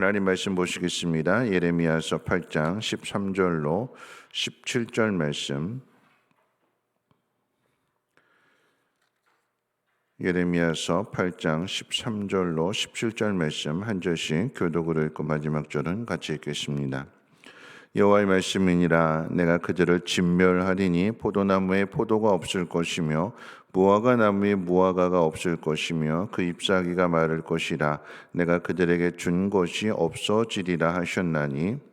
하나님 말씀 보시겠습니다. 예레미야서 8장 13절로 17절 말씀. 예레미야서 8장 13절로 17절 말씀 한 절씩 교독으로 읽고 마지막 절은 같이 읽겠습니다. 여호와의 말씀이니라. 내가 그들을 진멸하리니 포도나무에 포도가 없을 것이며 무화과 나무에 무화과가 없을 것이며 그 잎사귀가 마를 것이라. 내가 그들에게 준 것이 없어지리라 하셨나니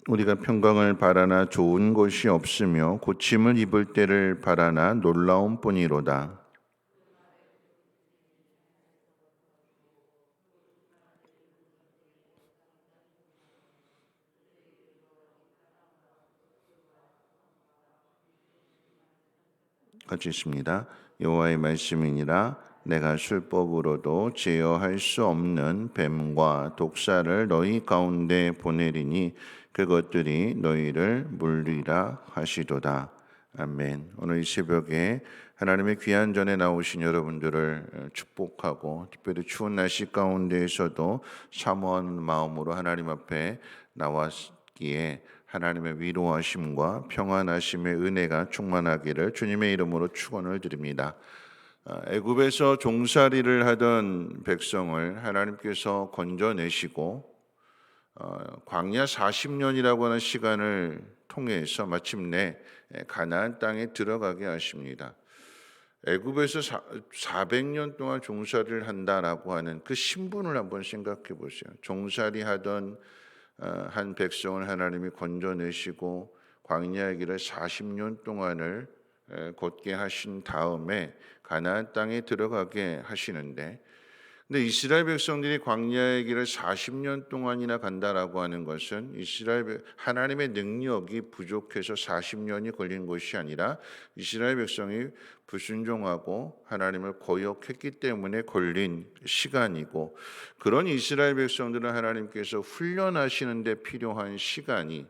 우리가 평강을 바라나 좋은 것이 없으며 고침을 입을 때를 바라나 놀라운 뿐이로다. 같이 있습니다. 여호와의 말씀이니라. 내가 술법으로도 제어할 수 없는 뱀과 독사를 너희 가운데 보내리니 그것들이 너희를 물리라 하시도다. 아멘. 오늘 이 새벽에 하나님의 귀한 전에 나오신 여러분들을 축복하고 특별히 추운 날씨 가운데에서도 사모한 마음으로 하나님 앞에 나왔기에 하나님의 위로하심과 평안하심의 은혜가 충만하기를 주님의 이름으로 축원을 드립니다. 애굽에서 종살이를 하던 백성을 하나님께서 건져내시고 광야 40년이라고 하는 시간을 통해서 마침내 가나안 땅에 들어가게 하십니다. 애굽에서 400년 동안 종살이를 한다라고 하는 그 신분을 한번 생각해 보세요. 종살이 하던 한 백성을 하나님이 건져내시고 광야의 길을 40년 동안을 걷게 하신 다음에 가나안 땅에 들어가게 하시는데, 근데 이스라엘 백성들이 광야의 길을 40년 동안이나 간다라고 하는 것은 하나님의 능력이 부족해서 40년이 걸린 것이 아니라 이스라엘 백성이 불순종하고 하나님을 거역했기 때문에 걸린 시간이고, 그런 이스라엘 백성들은 하나님께서 훈련하시는 데 필요한 시간이,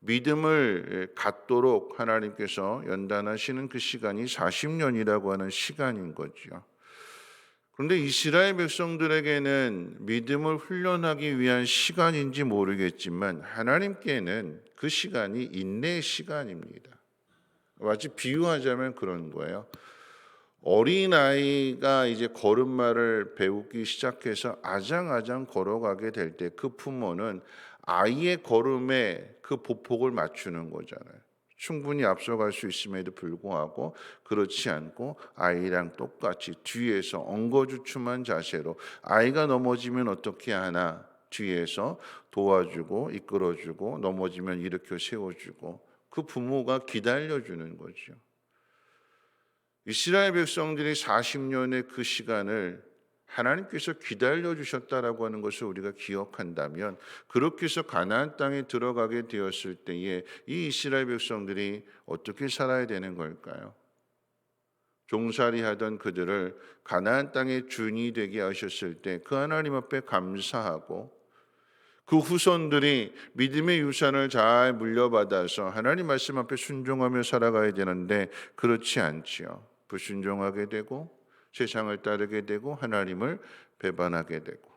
믿음을 갖도록 하나님께서 연단하시는 그 시간이 40년이라고 하는 시간인 거죠. 그런데 이스라엘 백성들에게는 믿음을 훈련하기 위한 시간인지 모르겠지만 하나님께는 그 시간이 인내의 시간입니다. 마치 비유하자면 그런 거예요. 어린아이가 이제 걸음마를 배우기 시작해서 아장아장 걸어가게 될 때 그 부모는 아이의 걸음에 그 보폭을 맞추는 거잖아요. 충분히 앞서갈 수 있음에도 불구하고 그렇지 않고 아이랑 똑같이 뒤에서 엉거주춤한 자세로, 아이가 넘어지면 어떻게 하나 뒤에서 도와주고 이끌어주고 넘어지면 일으켜 세워주고 그 부모가 기다려주는 거죠. 이스라엘 백성들이 40년의 그 시간을 하나님께서 기다려주셨다라고 하는 것을 우리가 기억한다면, 그렇게 해서 가나안 땅에 들어가게 되었을 때에 이 이스라엘 백성들이 어떻게 살아야 되는 걸까요? 종살이 하던 그들을 가나안 땅의 주인이 되게 하셨을 때 그 하나님 앞에 감사하고, 그 후손들이 믿음의 유산을 잘 물려받아서 하나님 말씀 앞에 순종하며 살아가야 되는데 그렇지 않지요. 불순종하게 되고 세상을 따르게 되고 하나님을 배반하게 되고,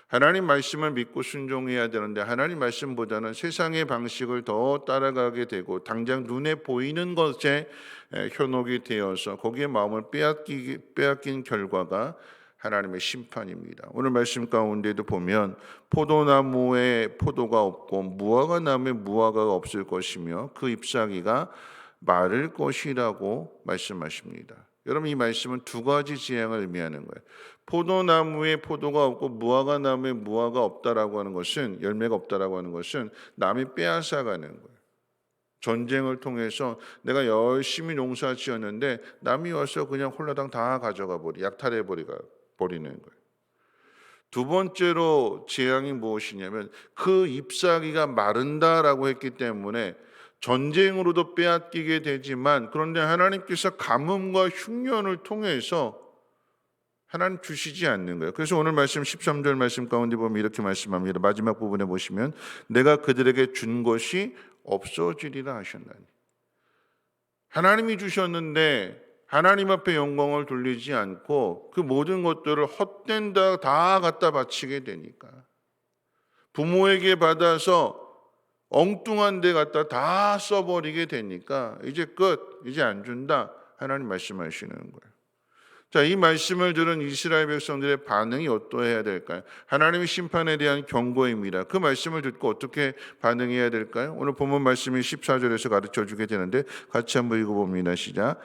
하나님 말씀을 믿고 순종해야 되는데 하나님 말씀보다는 세상의 방식을 더 따라가게 되고 당장 눈에 보이는 것에 현혹이 되어서 거기에 마음을 빼앗긴 결과가 하나님의 심판입니다. 오늘 말씀 가운데도 보면 포도나무에 포도가 없고 무화과 나무에 무화과가 없을 것이며 그 잎사귀가 마를 것이라고 말씀하십니다. 여러분, 이 말씀은 두 가지 지향을 의미하는 거예요. 포도나무에 포도가 없고 무화과 나무에 무화과가 없다라고 하는 것은, 열매가 없다라고 하는 것은 남이 빼앗아가는 거예요. 전쟁을 통해서 내가 열심히 농사 지었는데 남이 와서 그냥 홀라당 다 가져가 약탈해 버리는 거예요. 두 번째로 재앙이 무엇이냐면 그 잎사귀가 마른다라고 했기 때문에 전쟁으로도 빼앗기게 되지만, 그런데 하나님께서 가뭄과 흉년을 통해서 하나님 주시지 않는 거예요. 그래서 오늘 말씀 13절 말씀 가운데 보면 이렇게 말씀합니다. 마지막 부분에 보시면 내가 그들에게 준 것이 없어지리라 하셨나니. 하나님이 주셨는데 하나님 앞에 영광을 돌리지 않고 그 모든 것들을 헛된 다 갖다 바치게 되니까, 부모에게 받아서 엉뚱한 데 갖다 다 써버리게 되니까 이제 끝, 이제 안 준다 하나님 말씀하시는 거예요. 자, 이 말씀을 들은 이스라엘 백성들의 반응이 어떠해야 될까요? 하나님의 심판에 대한 경고입니다. 그 말씀을 듣고 어떻게 반응해야 될까요? 오늘 본문 말씀이 14절에서 가르쳐 주게 되는데 같이 한번 읽어봅니다. 시작.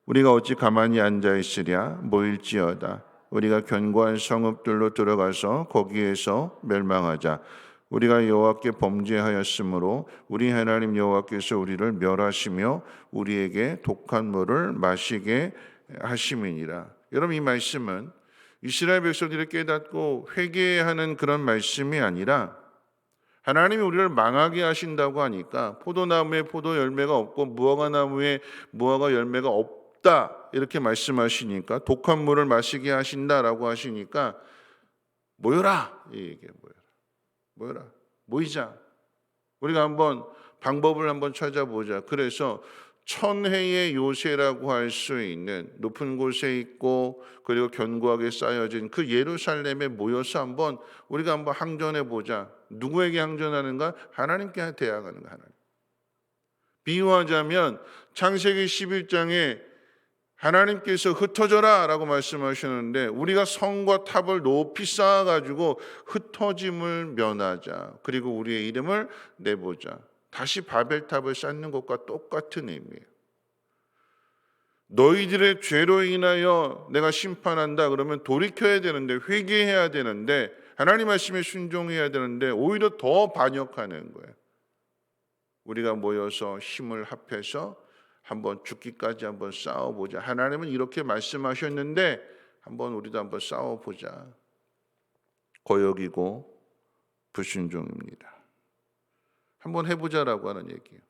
우리가 어찌 가만히 앉아 있으랴 모일지어다. 우리가 견고한 성읍들로 들어가서 거기에서 멸망하자. 우리가 여호와께 범죄하였으므로 우리 하나님 여호와께서 우리를 멸하시며 우리에게 독한 물을 마시게 하심이니라. 여러분, 이 말씀은 이스라엘 백성들이 깨닫고 회개하는 그런 말씀이 아니라 하나님이 우리를 망하게 하신다고 하니까 포도나무에 포도 열매가 없고 무화과나무에 무화과 열매가 없다 이렇게 말씀하시니까, 독한 물을 마시게 하신다라고 하시니까 모여라, 이 얘기예요. 모여라, 모이자. 우리가 한번 방법을 한번 찾아보자. 그래서 천혜의 요새라고 할 수 있는 높은 곳에 있고 그리고 견고하게 쌓여진 그 예루살렘에 모여서 우리가 한번 항전해 보자. 누구에게 항전하는가? 하나님께 대항하는 거. 하나님. 비유하자면 창세기 11장에 하나님께서 흩어져라 라고 말씀하셨는데 우리가 성과 탑을 높이 쌓아가지고 흩어짐을 면하자. 그리고 우리의 이름을 내보자. 다시 바벨탑을 쌓는 것과 똑같은 의미예요. 너희들의 죄로 인하여 내가 심판한다 그러면 돌이켜야 되는데, 회개해야 되는데, 하나님 말씀에 순종해야 되는데 오히려 더 반역하는 거예요. 우리가 모여서 힘을 합해서 한번 죽기까지 한번 싸워보자. 하나님은 이렇게 말씀하셨는데 우리도 한번 싸워보자. 거역이고 불순종입니다. 한번 해보자라고 하는 얘기예요.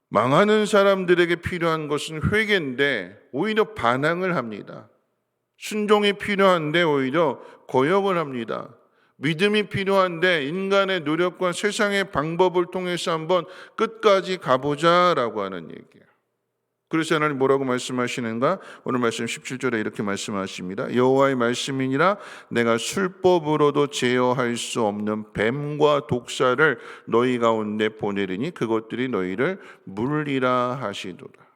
망하는 사람들에게 필요한 것은 회개인데 오히려 반항을 합니다. 순종이 필요한데 오히려 거역을 합니다. 믿음이 필요한데 인간의 노력과 세상의 방법을 통해서 한번 끝까지 가보자라고 하는 얘기예요. 그래서 하나님 뭐라고 말씀하시는가? 오늘 말씀 17절에 이렇게 말씀하십니다. 여호와의 말씀이니라 내가 술법으로도 제어할 수 없는 뱀과 독사를 너희 가운데 보내리니 그것들이 너희를 물리라 하시도다.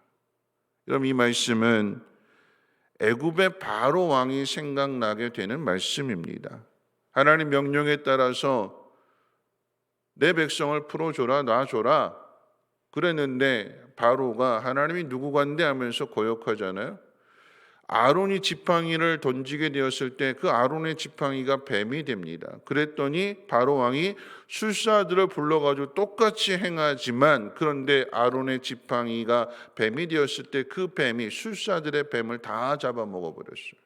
그럼 이 말씀은 애굽의 바로 왕이 생각나게 되는 말씀입니다. 하나님 명령에 따라서 내 백성을 풀어줘라, 놔줘라 그랬는데 바로가 하나님이 누구간데 하면서 거역하잖아요. 아론이 지팡이를 던지게 되었을 때 그 아론의 지팡이가 뱀이 됩니다. 그랬더니 바로 왕이 술사들을 불러가지고 똑같이 행하지만, 그런데 아론의 지팡이가 뱀이 되었을 때 그 뱀이 술사들의 뱀을 다 잡아먹어버렸어요.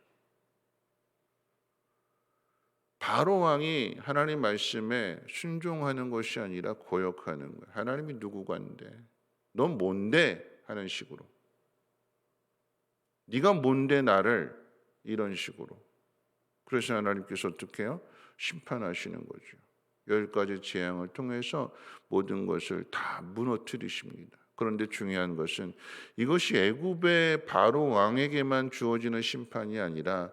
바로 왕이 하나님 말씀에 순종하는 것이 아니라 거역하는 거예요. 하나님이 누구간데? 넌 뭔데? 하는 식으로. 네가 뭔데 나를? 이런 식으로. 그래서 하나님께서 어떻게 해요? 심판하시는 거죠. 10가지 재앙을 통해서 모든 것을 다 무너뜨리십니다. 그런데 중요한 것은 이것이 애굽의 바로 왕에게만 주어지는 심판이 아니라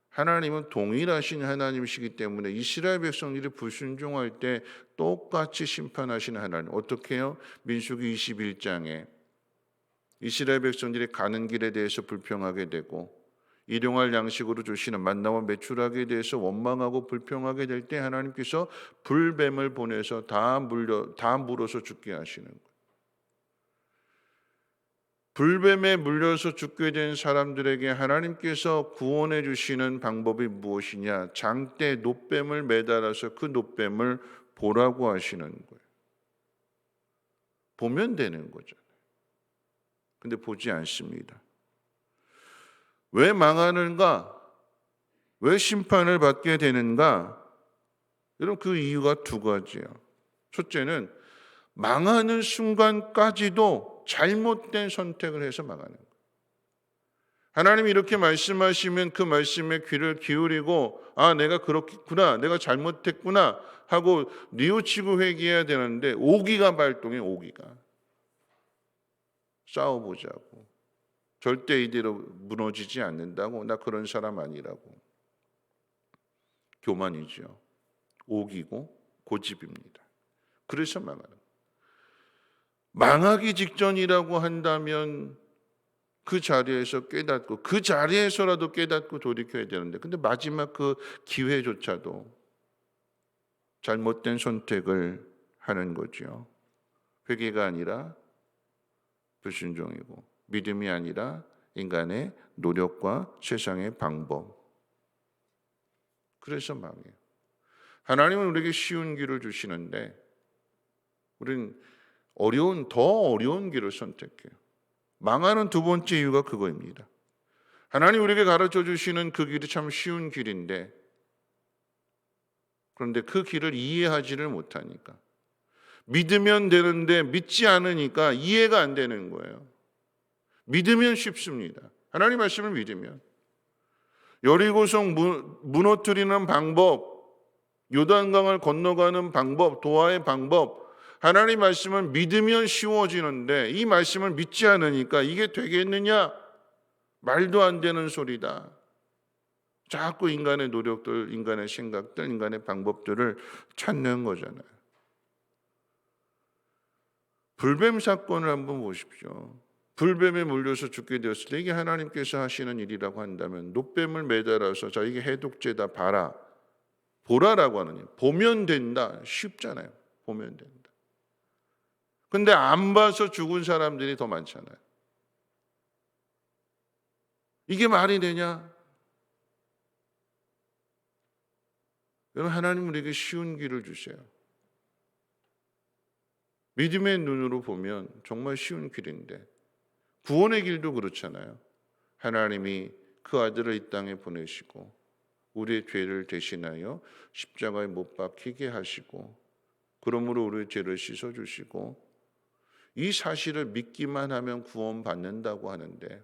하나님은 동일하신 하나님이시기 때문에 이스라엘 백성들이 불순종할 때 똑같이 심판하시는 하나님. 어떻게 해요? 민수기 21장에 이스라엘 백성들이 가는 길에 대해서 불평하게 되고 일용할 양식으로 주시는 만나와 메추라기에 대해서 원망하고 불평하게 될 때 하나님께서 불뱀을 보내서 다 물어서 죽게 하시는 거예요. 불뱀에 물려서 죽게 된 사람들에게 하나님께서 구원해 주시는 방법이 무엇이냐? 장대 놋뱀을 매달아서 그 놋뱀을 보라고 하시는 거예요. 보면 되는 거잖아요. 근데 보지 않습니다. 왜 망하는가? 왜 심판을 받게 되는가? 여러분, 그 이유가 두 가지예요. 첫째는 망하는 순간까지도 잘못된 선택을 해서 망하는 거예요. 하나님이 이렇게 말씀하시면 그 말씀에 귀를 기울이고 내가 그렇겠구나, 내가 잘못했구나 하고 뉘우치고 회개해야 되는데 오기가 발동해. 오기가 싸워보자고, 절대 이대로 무너지지 않는다고, 나 그런 사람 아니라고. 교만이죠. 오기고 고집입니다. 그래서 망하기 직전이라고 한다면 그 자리에서 깨닫고, 그 자리에서라도 깨닫고 돌이켜야 되는데, 근데 마지막 그 기회조차도 잘못된 선택을 하는 거죠. 회개가 아니라 불순종이고, 믿음이 아니라 인간의 노력과 세상의 방법. 그래서 망해요. 하나님은 우리에게 쉬운 길을 주시는데 우리는 더 어려운 길을 선택해요. 망하는 두 번째 이유가 그거입니다. 하나님 우리에게 가르쳐 주시는 그 길이 참 쉬운 길인데, 그런데 그 길을 이해하지를 못하니까, 믿으면 되는데 믿지 않으니까 이해가 안 되는 거예요. 믿으면 쉽습니다. 하나님 말씀을 믿으면 여리고성 무너뜨리는 방법, 요단강을 건너가는 방법, 도하의 방법, 하나님 말씀을 믿으면 쉬워지는데 이 말씀을 믿지 않으니까 이게 되겠느냐? 말도 안 되는 소리다. 자꾸 인간의 노력들, 인간의 생각들, 인간의 방법들을 찾는 거잖아요. 불뱀 사건을 한번 보십시오. 불뱀에 물려서 죽게 되었을 때 이게 하나님께서 하시는 일이라고 한다면 놋뱀을 매달아서 자, 이게 해독제다, 봐라, 보라라고 하는 일. 보면 된다. 쉽잖아요. 보면 된다. 근데 안 봐서 죽은 사람들이 더 많잖아요. 이게 말이 되냐? 여러분, 하나님 우리에게 쉬운 길을 주세요. 믿음의 눈으로 보면 정말 쉬운 길인데, 구원의 길도 그렇잖아요. 하나님이 그 아들을 이 땅에 보내시고 우리의 죄를 대신하여 십자가에 못 박히게 하시고, 그러므로 우리의 죄를 씻어주시고, 이 사실을 믿기만 하면 구원받는다고 하는데,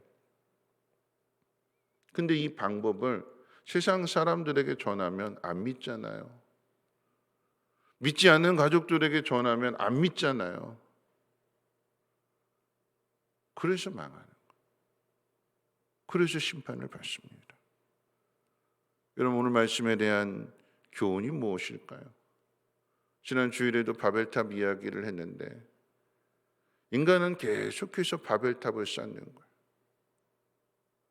근데 이 방법을 세상 사람들에게 전하면 안 믿잖아요. 믿지 않는 가족들에게 전하면 안 믿잖아요. 그래서 망하는 거예요. 그래서 심판을 받습니다. 여러분, 오늘 말씀에 대한 교훈이 무엇일까요? 지난 주일에도 바벨탑 이야기를 했는데, 인간은 계속해서 바벨탑을 쌓는 거예요.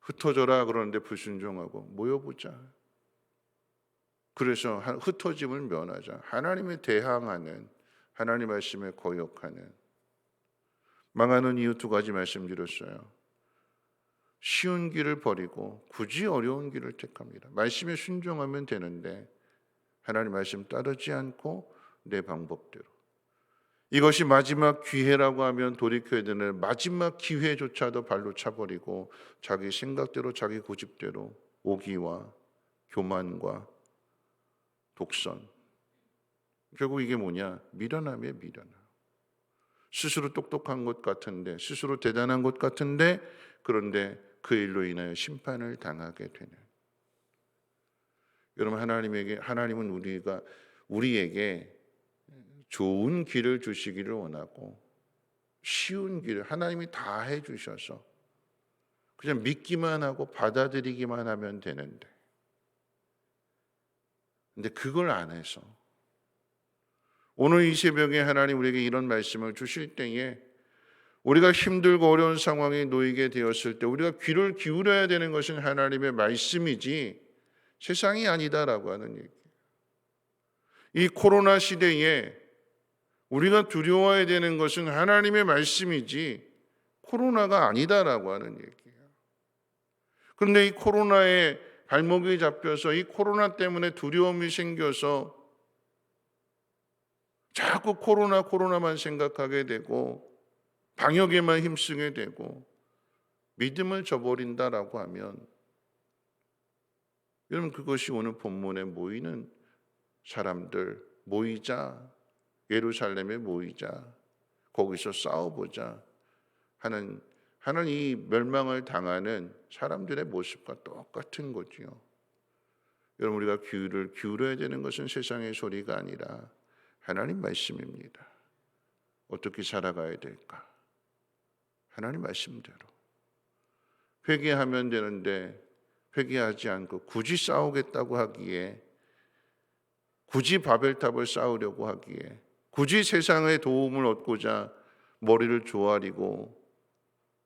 흩어져라 그러는데 불순종하고, 모여보자. 그래서 흩어짐을 면하자. 하나님에 대항하는, 하나님 말씀에 거역하는. 망하는 이유 두 가지 말씀드렸어요. 쉬운 길을 버리고 굳이 어려운 길을 택합니다. 말씀에 순종하면 되는데 하나님 말씀 따르지 않고 내 방법대로. 이것이 마지막 기회라고 하면 돌이켜야 되는 마지막 기회조차도 발로 차버리고 자기 생각대로, 자기 고집대로 오기와 교만과 독선. 결국 이게 뭐냐? 미련함이에요, 미련함. 스스로 똑똑한 것 같은데, 스스로 대단한 것 같은데, 그런데 그 일로 인하여 심판을 당하게 되는. 여러분, 하나님은 우리에게 좋은 길을 주시기를 원하고, 쉬운 길을 하나님이 다 해주셔서 그냥 믿기만 하고 받아들이기만 하면 되는데, 근데 그걸 안 해서 오늘 이 새벽에 하나님 우리에게 이런 말씀을 주실 때에 우리가 힘들고 어려운 상황에 놓이게 되었을 때 우리가 귀를 기울여야 되는 것은 하나님의 말씀이지 세상이 아니다라고 하는 얘기. 이 코로나 시대에 우리가 두려워해야 되는 것은 하나님의 말씀이지 코로나가 아니다라고 하는 얘기예요. 그런데 이 코로나에 발목이 잡혀서 이 코로나 때문에 두려움이 생겨서 자꾸 코로나만 생각하게 되고 방역에만 힘쓰게 되고 믿음을 저버린다라고 하면, 여러분, 그것이 오늘 본문에 모이는 사람들, 모이자, 예루살렘에 모이자, 거기서 싸워보자 하는 하는 이 멸망을 당하는 사람들의 모습과 똑같은 거지요. 여러분, 우리가 귀를 기울여야 되는 것은 세상의 소리가 아니라 하나님 말씀입니다. 어떻게 살아가야 될까? 하나님 말씀대로. 회개하면 되는데 회개하지 않고 굳이 싸우겠다고 하기에, 굳이 바벨탑을 쌓으려고 하기에, 굳이 세상의 도움을 얻고자 머리를 조아리고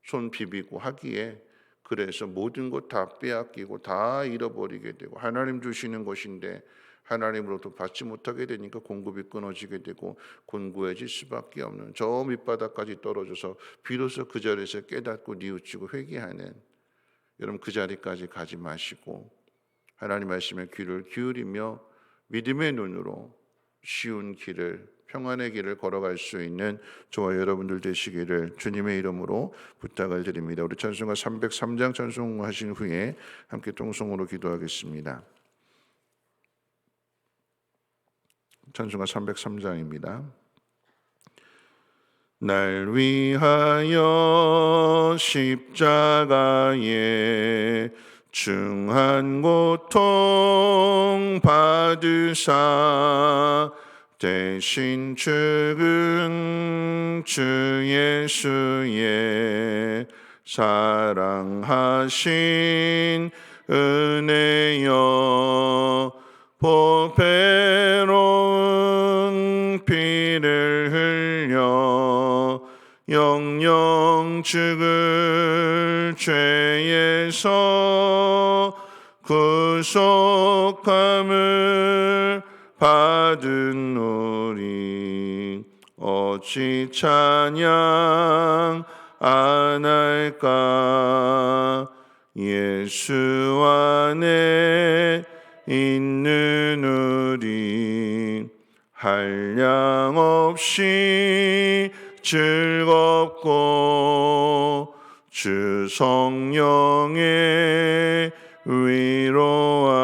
손 비비고 하기에, 그래서 모든 것 다 빼앗기고 다 잃어버리게 되고, 하나님 주시는 것인데 하나님으로부터 받지 못하게 되니까 공급이 끊어지게 되고 곤고해질 수밖에 없는, 저 밑바닥까지 떨어져서 비로소 그 자리에서 깨닫고 뉘우치고 회개하는, 여러분 그 자리까지 가지 마시고 하나님 말씀에 귀를 기울이며 믿음의 눈으로 쉬운 길을, 평안의 길을 걸어갈 수 있는 저와 여러분들 되시기를 주님의 이름으로 부탁을 드립니다. 우리 찬송가 303장 찬송하신 후에 함께 통성으로 기도하겠습니다. 찬송가 303장입니다. 날 위하여 십자가에 중한 고통 받으사 대신 죽은 주 예수의 사랑하신 은혜여, 보배로운 피를 흘려 영영 죽을 죄에서 구속함을 받은 우리 어찌 찬양 안 할까? 예수 안에 있는 우리 한량없이 즐겁고 주 성령의 위로함이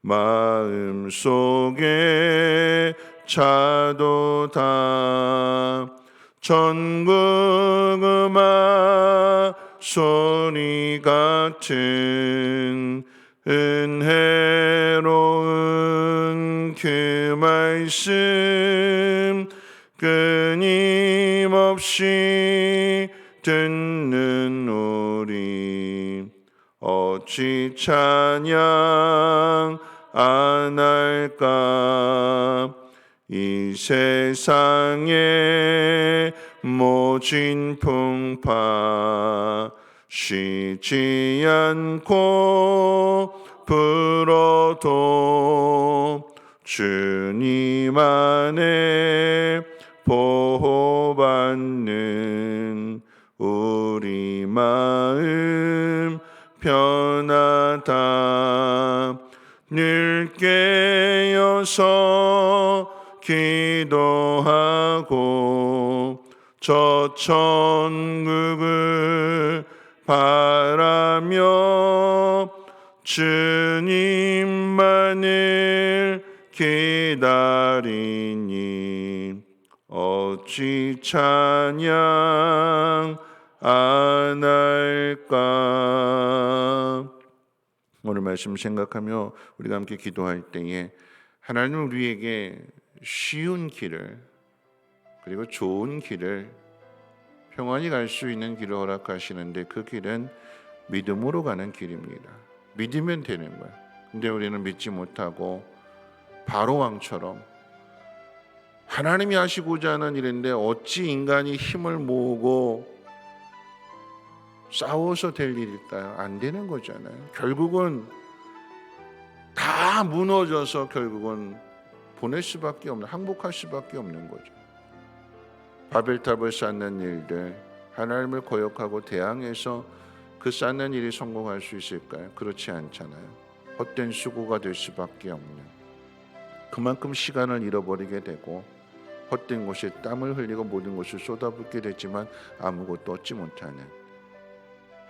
마음속에 차도다. 전국 음악 소리 같은 은혜로운 그 말씀 끊임없이 듣는 우리 어찌 찬양 안 할까? 이 세상에 모진 풍파 쉬지 않고 불어도 주님 안에 보호받는 우리 마음 편하다. 늘 깨어서 기도하고 저 천국을 바라며 주님만을 기다리니 어찌 찬양 안 할까? 오늘 말씀 생각하며 우리가 함께 기도할 때에 하나님은 우리에게 쉬운 길을, 그리고 좋은 길을, 평안히 갈 수 있는 길을 허락하시는데 그 길은 믿음으로 가는 길입니다. 믿으면 되는 거야. 근데 우리는 믿지 못하고 바로왕처럼 하나님이 하시고자 하는 일인데 어찌 인간이 힘을 모으고 싸워서 될 일일까요? 안 되는 거잖아요. 결국은 다 무너져서 결국은 보낼 수밖에 없는, 항복할 수밖에 없는 거죠. 바벨탑을 쌓는 일들, 하나님을 거역하고 대항해서 그 쌓는 일이 성공할 수 있을까요? 그렇지 않잖아요. 헛된 수고가 될 수밖에 없는, 그만큼 시간을 잃어버리게 되고 헛된 곳에 땀을 흘리고 모든 것을 쏟아붓게 됐지만 아무것도 얻지 못하는,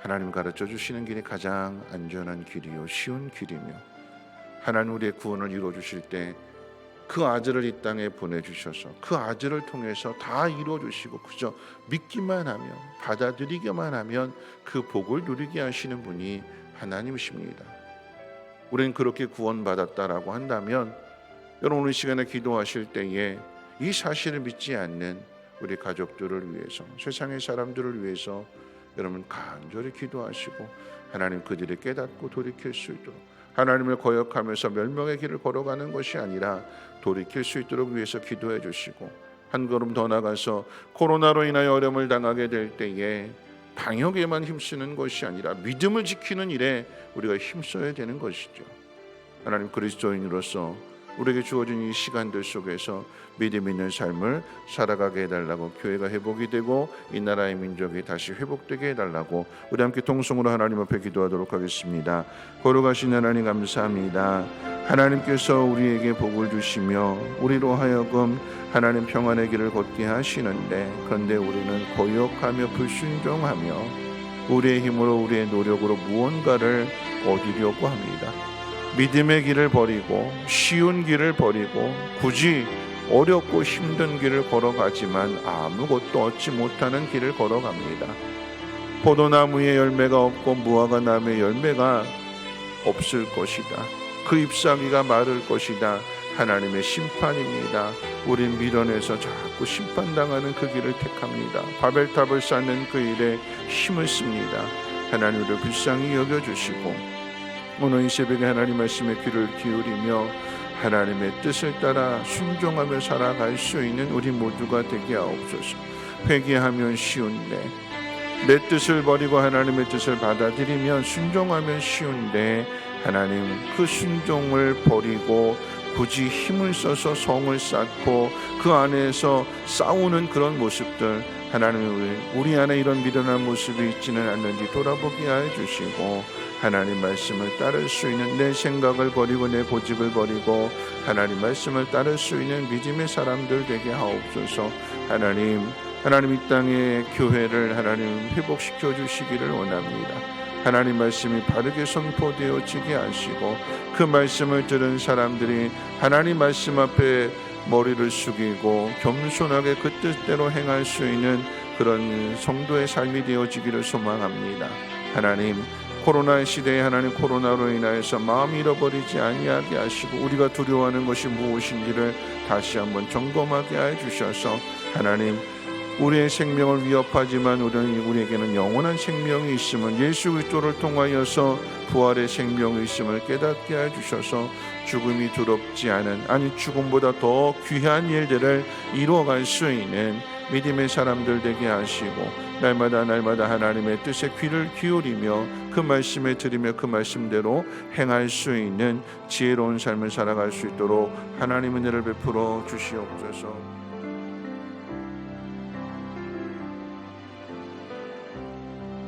하나님 가르쳐 주시는 길이 가장 안전한 길이요 쉬운 길이며, 하나님 우리의 구원을 이루어 주실 때 그 아들을 이 땅에 보내주셔서 그 아들을 통해서 다 이루어주시고 그저 믿기만 하면, 받아들이기만 하면 그 복을 누리게 하시는 분이 하나님이십니다. 우리는 그렇게 구원받았다라고 한다면 여러분 오늘 시간에 기도하실 때에 이 사실을 믿지 않는 우리 가족들을 위해서, 세상의 사람들을 위해서 여러분 간절히 기도하시고 하나님 그들이 깨닫고 돌이킬 수 있도록, 하나님을 거역하면서 멸망의 길을 걸어가는 것이 아니라 돌이킬 수 있도록 위해서 기도해 주시고, 한 걸음 더 나가서 코로나로 인하여 어려움을 당하게 될 때에 방역에만 힘쓰는 것이 아니라 믿음을 지키는 일에 우리가 힘써야 되는 것이죠. 하나님 그리스도인으로서 우리에게 주어진 이 시간들 속에서 믿음 있는 삶을 살아가게 해달라고, 교회가 회복이 되고 이 나라의 민족이 다시 회복되게 해달라고 우리 함께 통성으로 하나님 앞에 기도하도록 하겠습니다. 거룩하신 하나님 감사합니다. 하나님께서 우리에게 복을 주시며 우리로 하여금 하나님 평안의 길을 걷게 하시는데, 그런데 우리는 거역하며 불순종하며 우리의 힘으로 우리의 노력으로 무언가를 얻으려고 합니다. 믿음의 길을 버리고 쉬운 길을 버리고 굳이 어렵고 힘든 길을 걸어가지만 아무것도 얻지 못하는 길을 걸어갑니다. 포도나무에 열매가 없고 무화과 나무에 열매가 없을 것이다. 그 잎사귀가 마를 것이다. 하나님의 심판입니다. 우린 미련해서 자꾸 심판당하는 그 길을 택합니다. 바벨탑을 쌓는 그 일에 힘을 씁니다. 하나님 우리를 불쌍히 여겨주시고 오늘 이 새벽에 하나님 말씀에 귀를 기울이며 하나님의 뜻을 따라 순종하며 살아갈 수 있는 우리 모두가 되게 하옵소서. 회개하면 쉬운데, 내 뜻을 버리고 하나님의 뜻을 받아들이면 순종하면 쉬운데, 하나님 그 순종을 버리고 굳이 힘을 써서 성을 쌓고 그 안에서 싸우는 그런 모습들, 하나님 우리 안에 이런 미련한 모습이 있지는 않는지 돌아보게 해주시고, 하나님 말씀을 따를 수 있는 내 생각을 버리고 내 고집을 버리고 하나님 말씀을 따를 수 있는 믿음의 사람들 되게 하옵소서. 하나님 이 땅의 교회를 하나님 회복시켜 주시기를 원합니다. 하나님 말씀이 바르게 선포되어지게 하시고 그 말씀을 들은 사람들이 하나님 말씀 앞에 머리를 숙이고 겸손하게 그 뜻대로 행할 수 있는 그런 성도의 삶이 되어지기를 소망합니다. 하나님 코로나 시대에 하나님 코로나로 인하여서 마음 잃어버리지 아니하게 하시고 우리가 두려워하는 것이 무엇인지를 다시 한번 점검하게 해주셔서 하나님 우리의 생명을 위협하지만 우리에게는 영원한 생명이 있음을, 예수 그리스도를 통하여서 부활의 생명이 있음을 깨닫게 해주셔서 죽음이 두렵지 않은, 아니 죽음보다 더 귀한 일들을 이루어갈 수 있는 믿음의 사람들 되게 하시고 날마다 하나님의 뜻에 귀를 기울이며 그 말씀에 들으며 그 말씀대로 행할 수 있는 지혜로운 삶을 살아갈 수 있도록 하나님의 은혜를 베풀어 주시옵소서.